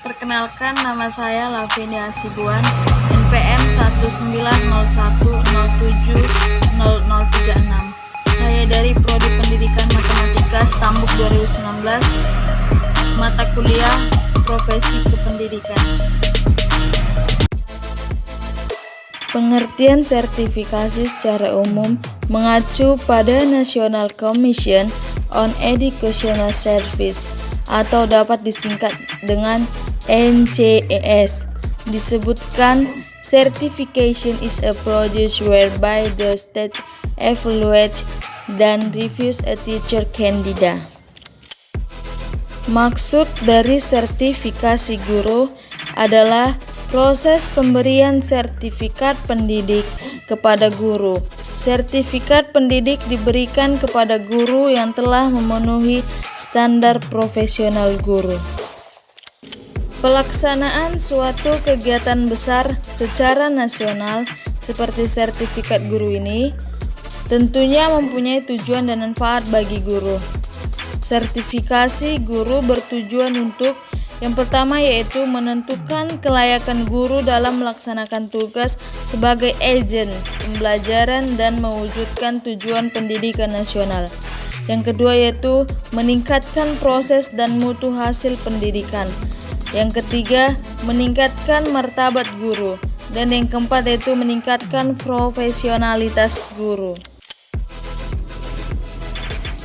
Perkenalkan, nama saya Lavinia Hasibuan, NPM 19010070036. Saya dari Prodi Pendidikan Matematika Stambuk 2019, mata kuliah Profesi Kependidikan. Pengertian sertifikasi secara umum mengacu pada National Commission on Educational Service atau dapat disingkat dengan NCES. Disebutkan, certification is a process whereby the state evaluates dan reviews a teacher candidate. Maksud dari sertifikasi guru adalah proses pemberian sertifikat pendidik kepada guru. Sertifikat pendidik diberikan kepada guru yang telah memenuhi standar profesional guru. Pelaksanaan suatu kegiatan besar secara nasional seperti sertifikat guru ini tentunya mempunyai tujuan dan manfaat bagi guru. Sertifikasi guru bertujuan untuk yang pertama yaitu menentukan kelayakan guru dalam melaksanakan tugas sebagai agen pembelajaran dan mewujudkan tujuan pendidikan nasional. Yang kedua yaitu meningkatkan proses dan mutu hasil pendidikan. Yang ketiga, meningkatkan martabat guru. Dan yang keempat yaitu meningkatkan profesionalitas guru.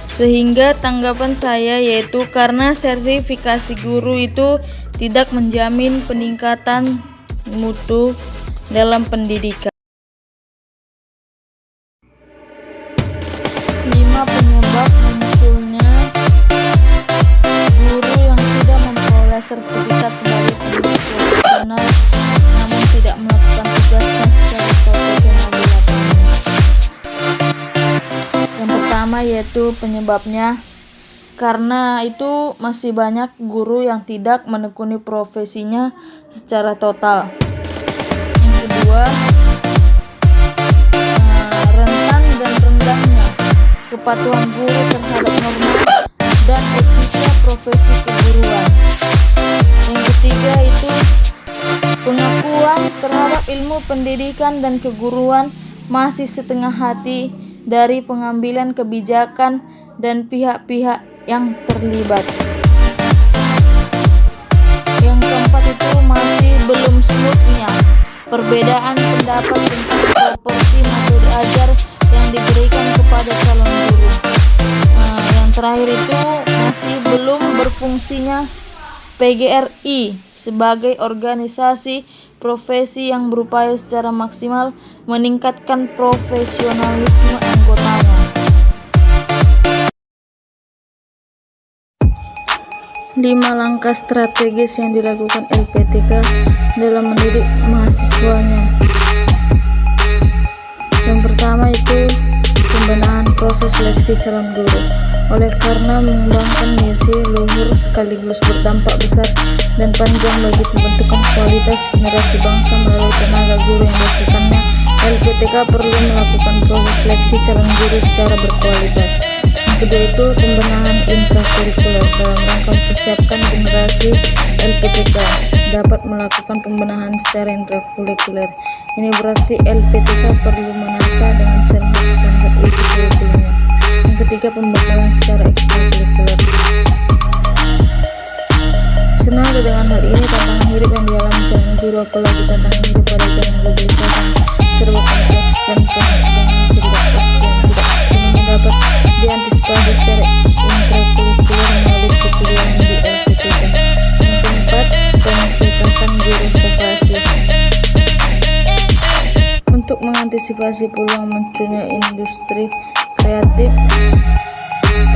Sehingga tanggapan saya yaitu karena sertifikasi guru itu tidak menjamin peningkatan mutu dalam pendidikan. 5 penyebab munculnya guru yang sudah memperoleh sertifikat sebagai pendidik profesional namun tidak melakukan tugasnya secara profesional di lapangan. Yang pertama yaitu penyebabnya karena itu masih banyak guru yang tidak menekuni profesinya secara total. Yang kedua, rentan dan rendahnya kepatuhan guru terhadap norma dan etika profesi keguruan. Yang ketiga itu pengakuan terhadap ilmu pendidikan dan keguruan masih setengah hati dari pengambilan kebijakan dan pihak-pihak yang terlibat. Yang keempat itu masih belum smoothnya perbedaan pendapat tentang proporsi metode ajar yang diberikan kepada calon guru. Yang terakhir itu masih belum berfungsinya PGRI sebagai organisasi profesi yang berupaya secara maksimal meningkatkan profesionalisme anggotanya. 5 langkah strategis yang dilakukan LPTK dalam mendidik mahasiswanya. Yang pertama itu pembenahan proses seleksi calon guru. Oleh karena mengembangkan misi luhur sekaligus berdampak besar dan panjang bagi pembentukan kualitas generasi bangsa melalui tenaga guru yang dihasilkannya, LPTK perlu melakukan proses seleksi calon guru secara berkualitas. Yang kedua itu pembenahan intrakurikuler. Dalam rangka mempersiapkan generasi, LPTK dapat melakukan pembenahan secara intrakurikuler. Ini berarti LPTK perlu menata dengan cermat standar isi kurikulumnya. Yang ketiga, pembekalan secara ekstrakurikuler. Senada dengan hal ini, tantangan hidup yang dialami calon guru, apalagi tantangan hidup pada zaman globalisasi serba kompleks dan penuh dengan ketidakpastian, tidak sepenuhnya dapat diantisipasi secara intrakurikuler melalui kekuliahan di LPTK. Yang keempat, pencetakan guru vokasi. Untuk mengantisipasi peluang munculnya industri kreatif,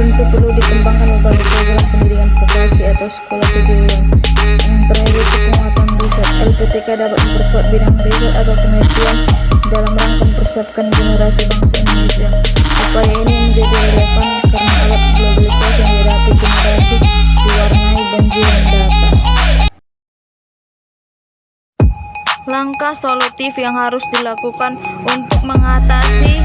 tentu perlu dikembangkan berbagai program pendidikan vokasi atau sekolah kejuruan. Yang terakhir itu penguatan riset. LPTK dapat memperkuat bidang riset atau penelitian dalam rangka mempersiapkan generasi bangsa Indonesia. Upaya ini menjadi relevan karena alat globalisasi yang dihadapi generasi diwarnai banjiran data. Langkah solutif yang harus dilakukan untuk mengatasi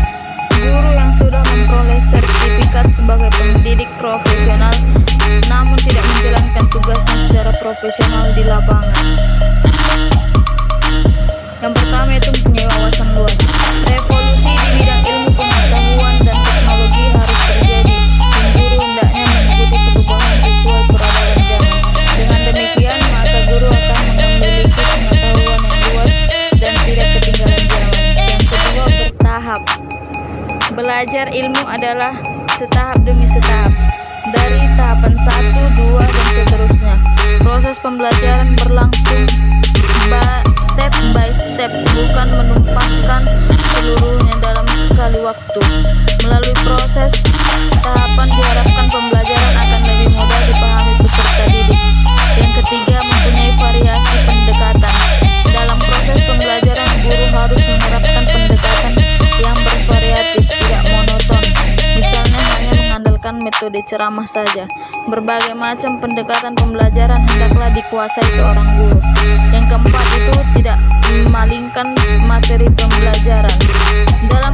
guru yang sudah memperoleh sertifikat sebagai pendidik profesional namun tidak menjalankan tugasnya secara profesional di lapangan. Yang pertama itu mempunyai wawasan luas. Revolusi di bidang ilmu pengetahuan dan teknologi harus terjadi, dan guru hendaknya mengikuti perubahan sesuai peradaban zaman. Dengan demikian, maka guru akan memiliki pengetahuan yang luas dan tidak ketinggalan zaman. Yang kedua, bertahap. Belajar ilmu adalah setahap demi setahap, dari tahapan 1, 2, dan seterusnya. Proses pembelajaran berlangsung step by step, bukan menumpahkan seluruhnya dalam sekali waktu. Melalui proses tahapan diharapkan pembelajaran akan lebih mudah dipahami peserta didik. Yang ketiga, mempunyai variasi pendekatan. Dalam proses pembelajaran, guru harus menerapkan pendekatan yang bervariatif, tidak monoton. Misalnya hanya mengandalkan metode ceramah saja. Berbagai macam pendekatan pembelajaran hendaklah dikuasai seorang guru. Yang keempat itu tidak memalingkan materi pembelajaran. Dalam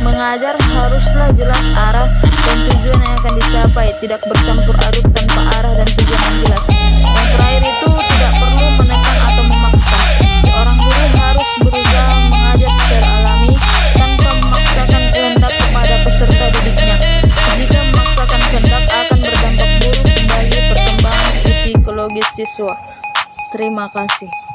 mengajar haruslah jelas arah dan tujuan yang akan dicapai, tidak bercampur aduk tanpa arah dan tujuan yang jelas. Yang terakhir itu tidak perlu menekan atau memaksa. Seorang guru harus berusaha mengajar secara alami tanpa memaksakan kehendak kepada peserta didiknya. Jika memaksakan kehendak akan berdampak buruk bagi perkembangan psikologis siswa. Terima kasih.